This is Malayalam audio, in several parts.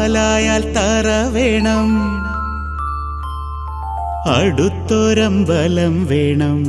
ആലായാൽ തറ വേണം, അടുത്തൊരമ്പലം വേണം.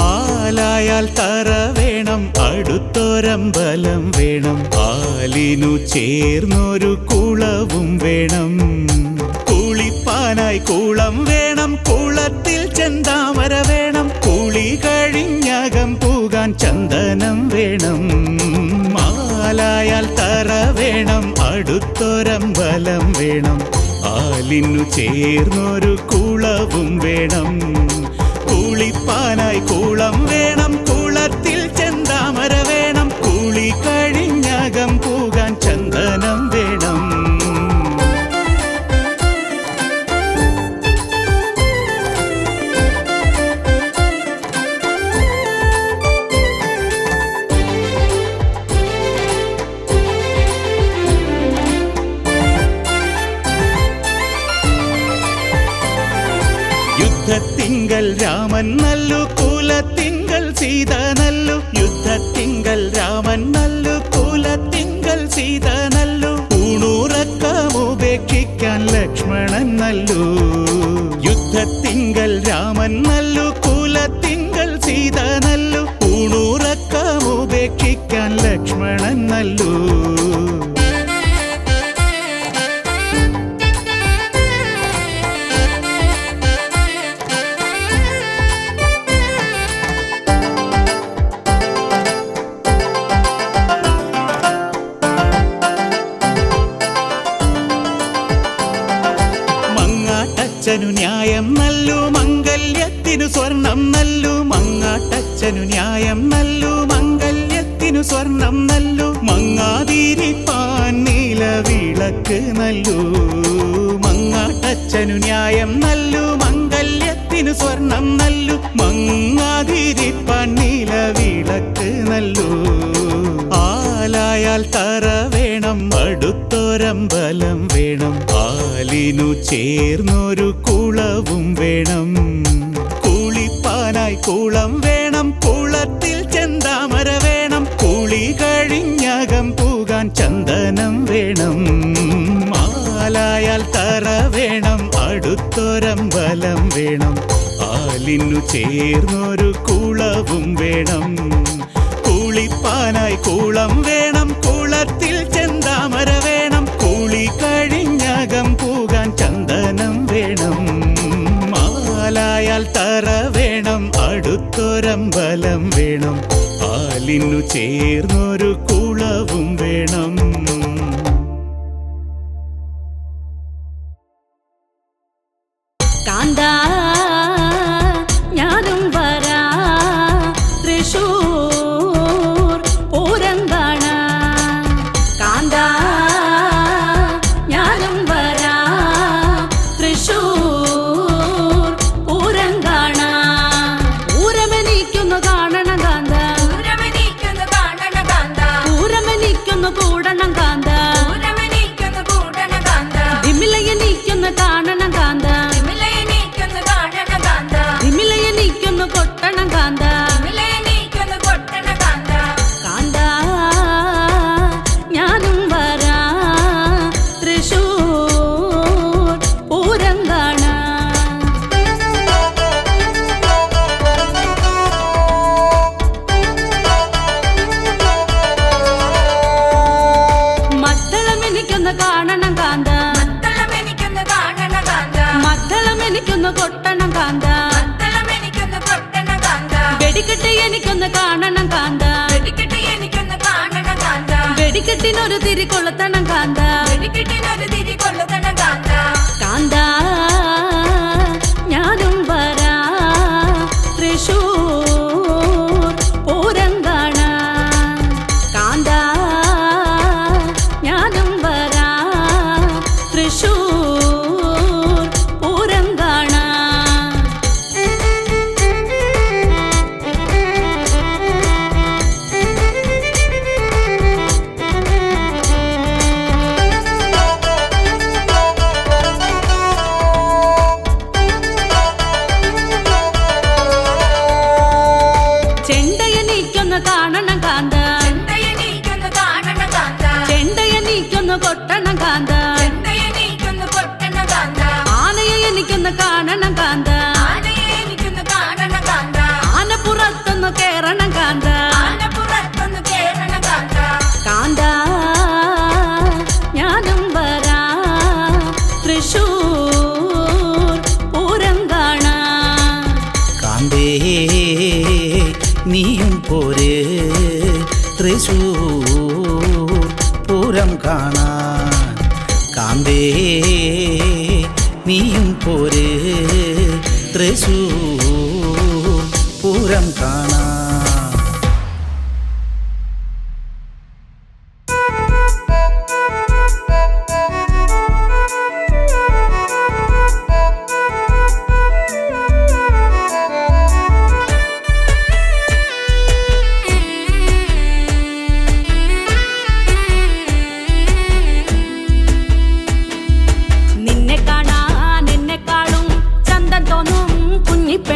ആലായാൽ തറ വേണം, അടുത്തൊരമ്പലം വേണം. ആലിനു ചേർന്നൊരു കുളവും വേണം. കുളിപ്പാനായി കുളം വേണം, കുളത്തിൽ ചെന്താമര വേണം. കുളി കഴിഞ്ഞകം പൂകാൻ ചന്ദനം വേണം. ആലായാൽ തറ വേണം, അടുത്തൊരമ്പലം വേണം. ആലിനു ചേർന്നൊരു കുളവും വേണം. കുളിപ്പാനായി കുളം വേണം, കുളത്തിൽ ചെന്താമര വേണം. കുളി കഴിഞ്ഞകം പൂകാൻ ചന്ദനം വേണം. യുദ്ധത്തിങ്കൽ രാമൻ നല്ലു, കുലത്തിങ്കൽ സീത നല്ലു. യുദ്ധത്തിങ്കൽ രാമൻ നല്ലു, കുലത്തിങ്കൽ സീത നല്ലു. ഊണുറക്കമുപേക്ഷിക്കാൻ ലക്ഷ്മണൻ നല്ലു. യുദ്ധത്തിങ്കൽ രാമൻ നല്ലു, കുലത്തിങ്കൽ സീത നല്ലു. ഊണുറക്കമുപേക്ഷിക്കാൻ ലക്ഷ്മണൻ നല്ലു. മങ്ങാട്ടച്ഛനു ന്യായം നല്ലു, മംഗല്യത്തിനു സ്വർണം നല്ലു. മങ്ങാട്ടച്ഛനു ന്യായം നല്ലു, മംഗല്യത്തിനു സ്വർണം നല്ലു. മങ്ങാതിരിപ്പാൻ നീലവിളക്ക് നല്ലു. മങ്ങാട്ടച്ഛനു ന്യായം നല്ലു, മംഗല്യത്തിനു സ്വർണം നല്ലു. മങ്ങാതിരിപ്പാൻ നീലവിളക്ക് നല്ലു. ആലായാൽ തറ വേണം, അടുത്തൊരമ്പലം വേണം. ആലിനു ചേർന്നൊരു കുളവും വേണം. കുളിപ്പാനായി കുളം വേണം, കുളത്തിൽ ചെന്താമര വേണം. കുളി കഴിഞ്ഞകം പൂകാൻ ചന്ദനം വേണം. ആലായാൽ തറ വേണം, അടുത്തൊരമ്പലം വേണം. ആലിനു ചേർന്നൊരു കുളവും വേണം. കുളിപ്പാനായി കുളം വേണം, കുളത്തിൽ ചെന്താമര വേണം. കുളി കഴിഞ്ഞകം പൂകാൻ ചന്ദനം വേണം. ആലായാൽ തറ വേണം, അടുത്തൊരമ്പലം വേണം. ആലിനു ചേർന്നൊരു കുളവും വേണം. കാന്താ ഞാനും വരാ തൃശൂർ പൂരം കാണാൻ. കാന്താ ഞാനും വരാ തൃശൂർ പൂരം കാണാൻ. പൂരമെനിക്കൊന്നു കാണണം കാന്ത, പൂരമെനിക്കൊന്നു കാണണം കാന്ത. പൂരമെനിക്കൊന്നു കൂടണം കാന്ത. പൂരമെനിക്കൊന്നു കൂടണം കാന്ത. വിമിലയെനിക്കൊന്നു കാണണം കാന്ത. വിമിലയെനിക്കൊന്നു കാണണം കാന്ത. വിമിലയെനിക്കൊന്നു കൊട്ടണം കാന്ത. വിമിലയെനിക്കൊന്നു കൊട്ടണം കാന്ത. കാന്ത ഞാനും വരാ തൃശൂർ പൂരം കാണാൻ. മദ്ദളമെനിക്കൊന്ന് കാണണം കാന്ത. മദ്ദളമെനിക്കൊന്നു കാണണം കാന്ത. മദ്ദളമെനിക്കൊന്ന് കൊട്ടണം കാന്ത. മദ്ദളമെനിക്കൊന്നു കൊട്ടണം കാന്ത. വെടിക്കെട്ട് എനിക്കൊന്ന് കാണണം കാന്ത. വെടിക്കെട്ട് എനിക്കൊന്നു കാണണം കാന്ത. വെടിക്കെട്ടിനൊരു തിരി കൊളുത്തണം കാന്ത. വെടിക്കെട്ടിനൊരു തിരി കൊള്ളുത്തണം കാന്ത. കാന്ത ഞാനും വരാ തൃശൂർ പൂരം കാണാൻ. കാന്ത ഞാനും വരാ തൃശൂർ പൂരം കാണാൻ. എനിക്കൊന്ന് കൊട്ടണം കാന്ത ചെണ്ടയെ എനിക്കൊന്ന് കൊട്ടണം കാന്ത ആനയെ എനിക്കൊന്ന് കാണണം കാന്ത ആനയെ എനിക്കൊന്ന് കാണണം കാന്ത ആനപ്പുറത്തൊന്ന് കേറണം കാന്ത ആനപ്പുറത്തൊന്ന് കേറണം കാന്ത കാന്ത ഞാനും വരാം തൃശൂർ പൂരം കാണാൻ കാന്തേ നീയും പോര് തൃശൂർ പൂരം കാണാൻ കാന്തേ നീയും പോര് തൃശൂർ പൂരം കാണാൻ നിന്നെ കാണാൻ എന്നെക്കാളും ചന്തം തോന്നും കുഞ്ഞിപ്പെ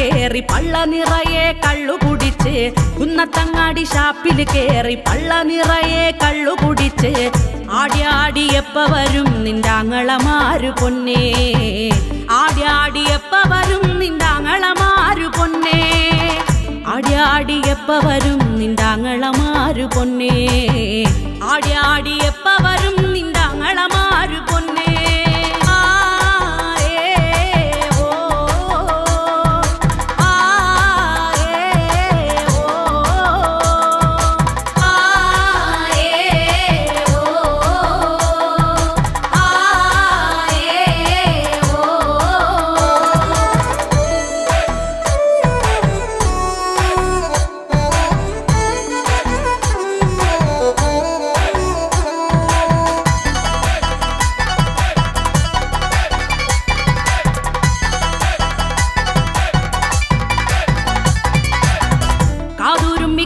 കേറി പള്ള നിറയെ കള്ളു കുടിച്ച് കുന്നത്തങ്ങാടി ഷാപ്പിൽ കേറി പള്ള നിറയെ കള്ളു കുടിച്ച് ആടി ആടി എപ്പ വരും നിന്റെ അങ്ങളമാരു പൊന്നേ ആടി ആടി എപ്പ വരും നിന്റെ അങ്ങളമാരു പൊന്നേ ആടി ആടി എപ്പ വരും നിന്റെ അങ്ങളമാരു പൊന്നേ ആടി ആടി എപ്പ വരും നിന്റെ അങ്ങളമാരു പൊന്നേ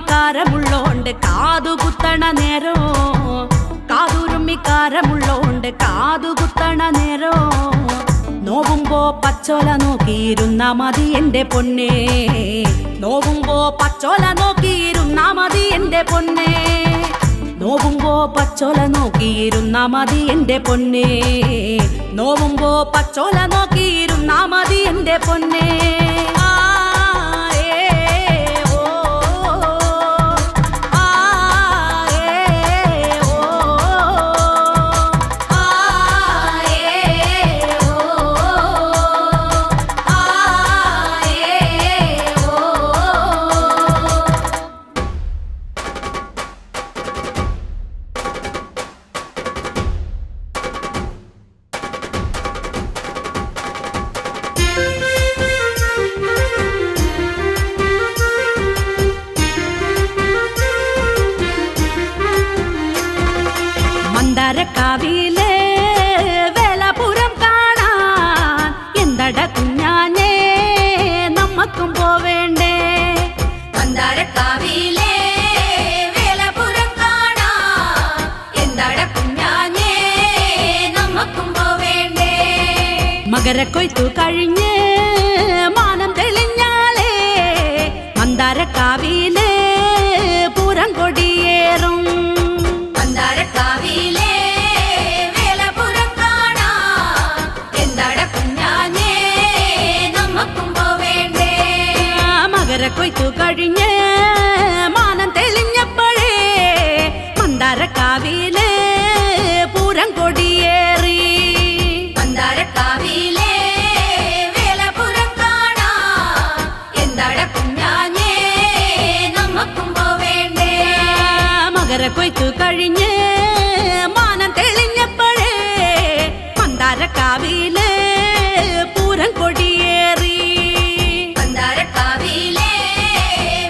കാരമുള്ളോണ്ട് കാതു കുത്തണ നേരോ കാതുരുമ്മിക്കാരമുള്ളോണ്ട് കാതു കുത്തണ നേരോ നോവുമ്പോ പച്ചോല നോക്കിയിരുന്നാ മതി എന്റെ പൊന്നേ നോവുമ്പോ പച്ചോല നോക്കിയിരുന്നാ മതി എന്റെ പൊന്നേ നോവുമ്പോ പച്ചോല നോക്കിയിരുന്നാ മതി എന്റെ പൊന്നേ നോവുമ്പോ പച്ചോല നോക്കിയിരുന്നാ മതി എന്റെ പൊന്നേ മന്ദാരക്കാവിലെ വേലപുരം കാണാൻ എന്തട കുഞ്ഞാനേ നമ്മക്കും പോവേണ്ടേ മന്ദാരക്കാവിലെ വേലപുരം കാണാൻ എന്തട കുഞ്ഞാനേ നമ്മക്കും പോവേണ്ടേ മകരക്കൊയ്ത്തു കഴിഞ്ഞ് മാനം തെളിഞ്ഞാലേ മന്ദാരക്കാവിലെ പൂരം കൊടിയേറും മന്ദാരക്കാവിലെ വേലപുരം കാണാൻ എന്തട കുഞ്ഞാനേ നമ്മക്കും പോവേണ്ടേ മകരക്കൊയ്ത്തു കഴിഞ്ഞ് മാനം തെളിഞ്ഞപ്പോഴേ മന്ദാരക്കാവിലെ പൂരം കൊടിയേറി മന്ദാരക്കാവിലെ വേലപുരം കാണാൻ എന്തട കുഞ്ഞാനേ നമ്മക്കും പോവേണ്ടേ മകരക്കൊയ്ത്തു കഴിഞ്ഞ് മാനം തെളിഞ്ഞപ്പോഴേ മന്ദാരക്കാവിലെ പൂരം കൊടിയേറി മന്ദാരക്കാവിലെ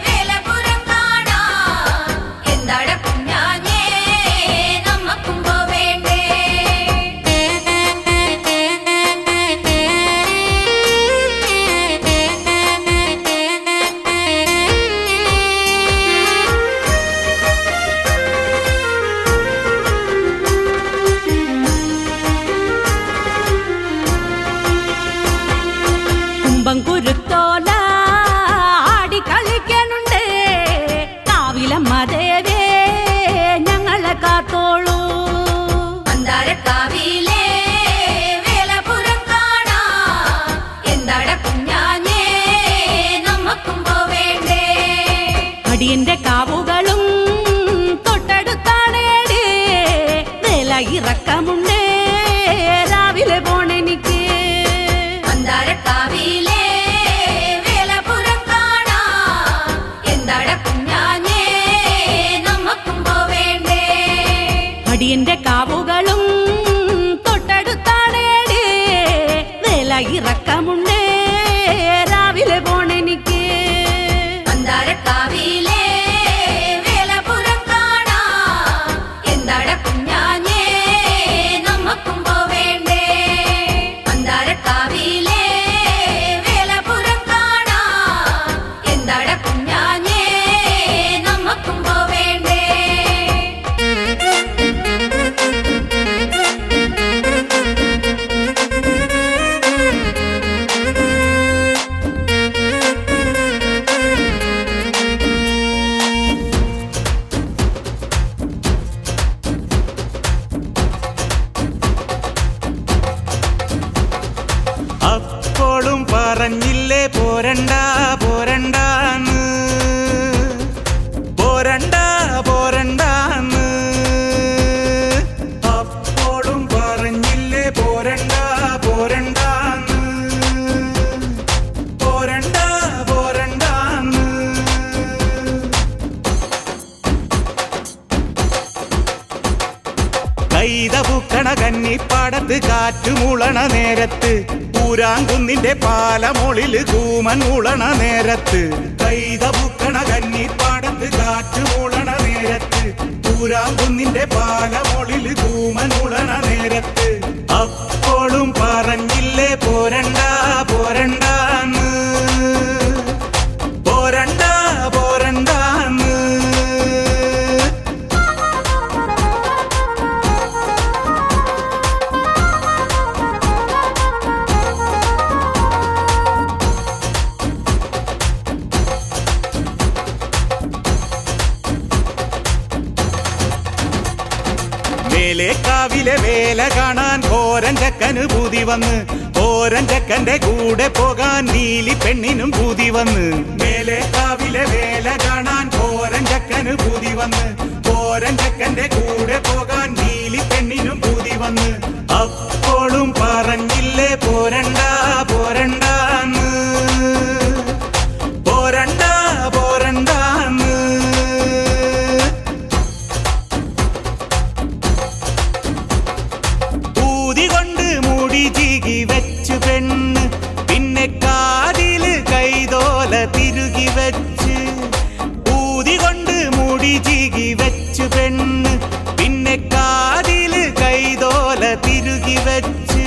വേലപുരം കാണാൻ എന്തട കുഞ്ഞാനേ നമ്മക്കും പോവേണ്ടേ കുമ്പം കുരുത്തോല ആടി കളിക്കണുണ്ട് കാവിലമ്മ ദേവേ ഞങ്ങളെ കാത്തോളൂ മന്ദാരക്കാവിലെ വേലപുരം കാണാൻ എന്തട കുഞ്ഞാനേ നമ്മക്കും പോവേണ്ടേ അടിയന്റെ കാവുകളും തൊട്ടടുത്താണേടേ വേല ഇറക്കമുണ്ടേ രാവിലെ പോണെനിക്ക് മന്ദാരക്കാവിലെ വേലപുരം കാണാൻ എന്തട കുഞ്ഞാനേ നമ്മക്കും പോവേണ്ടേ അടിയന്റെ കാവുകളും തൊട്ടടുത്താണേടേ വേല ഇറക്കമുണ്ടേ രാവിലെ പോണെനിക്ക് മന്ദാരക്കാവിലെ വേലപുരം കാണാൻ എന്തട കുഞ്ഞാനേ നമ്മക്കും പോവേണ്ടേ മന്ദാരക്കാവിലെ വേലപുരം കാണാൻ എന്തട കുഞ്ഞാനേ നമ്മക്കും പോവേണ്ടേ പോരണ്ട പോരണ്ടാന്ന് പോരണ്ട പോരണ്ടാന്ന് അപ്പോഴും പറഞ്ഞില്ലേ പോരണ്ട പോരണ്ടാന്ന് പോരണ്ട പോരണ്ടാന്ന് കൈതപൂക്കണ കന്നിപ്പാടത്ത് കാറ്റുമുളണ നേരത്ത് പൂരാങ്കുന്നിന്റെ പാലമൊളില് കൂമൻ മുളണ നേരത്ത് കൈതപൂക്കണ കന്നിപ്പാടത്ത് കാറ്റുമുളണ നേരത്ത് പൂരാങ്കുന്നിന്റെ പാലമൊളില് കൂമൻ മുളണ നേരത്ത് അപ്പോഴും പറഞ്ഞില്ലേ പോരണ്ട പോരണ്ടാന്ന് പോരണ്ട പോരണ്ടാന്ന് മേലേക്കാവിലെ വേല കാണാൻ ഓരഞ്ചക്കന് പൂതി വന്ന് ഓരഞ്ചക്കന്റെ കൂടെ പോകാൻ നീലി പെണ്ണിനും പൂതി വന്ന് മേലേക്കാവിലെ വേല കാണാൻ ഓരഞ്ചക്കന് പൂതി വന്ന് ഓരഞ്ചക്കന്റെ കൂടെ പോകാൻ നീലി പെണ്ണിനും പൂതി വന്ന് അപ്പോഴും പറഞ്ഞില്ലേ പോരണ്ട പോരണ്ടാന്ന് പോരണ്ട പോരണ്ടാന്ന് ൂതികൊണ്ട് മുടി ചീകി വെച്ച് പെണ്ണ് പിന്നെ കാതില് കൈതോല തിരുകി വെച്ച് ഊതികൊണ്ട് മുടി ചീകി വെച്ച് പെണ്ണ് പിന്നെ കാതില് കൈതോല തിരുകി വെച്ച്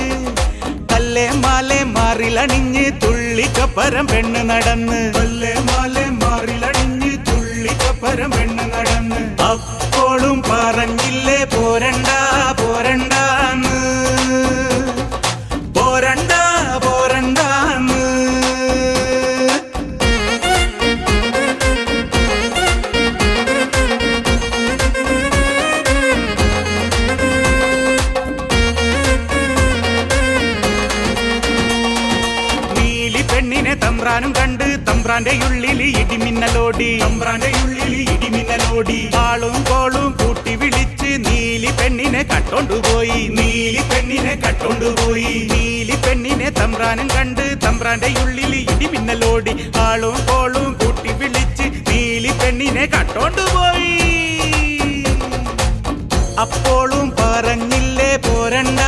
കല്ലേ മാലെ മാറിലണിഞ്ഞ് തുള്ളിക്കപ്പരം പെണ്ണ് നടന്ന് കല്ലേ മാലെ മാറിലണിഞ്ഞ് തുള്ളിക്കപ്പരം പെണ്ണ് നടന്ന് അപ്പോഴും പറഞ്ഞില്ലേ പോരണ്ട പോരണ്ടാന്ന് പോരണ്ട പോരണ്ടാന്ന് നീലി പെണ്ണിനെ തമ്പ്രാനും കണ്ട് തമ്പ്രാന്റെ ഉള്ളിൽ ഇടിമിന്നലോടി തമ്പ്രാന്റെ ഉള്ളിൽ ഇടിമിന്നലോടി ആളും കോളും കൂട്ടി വിളിച്ച് നീലി പെണ്ണിനെ കട്ടോണ്ടുപോയി നീലി പെണ്ണിനെ കട്ടോണ്ടുപോയി നീലി പെണ്ണിനെ തമ്പ്രാനും കണ്ട് തമ്പ്രാന്റെ ഉള്ളിൽ ഇടിമിന്നലോടി ആളും കോളും കൂട്ടി വിളിച്ച് നീലി പെണ്ണിനെ കട്ടോണ്ടുപോയി അപ്പോഴും പറഞ്ഞില്ലേ പോരണ്ട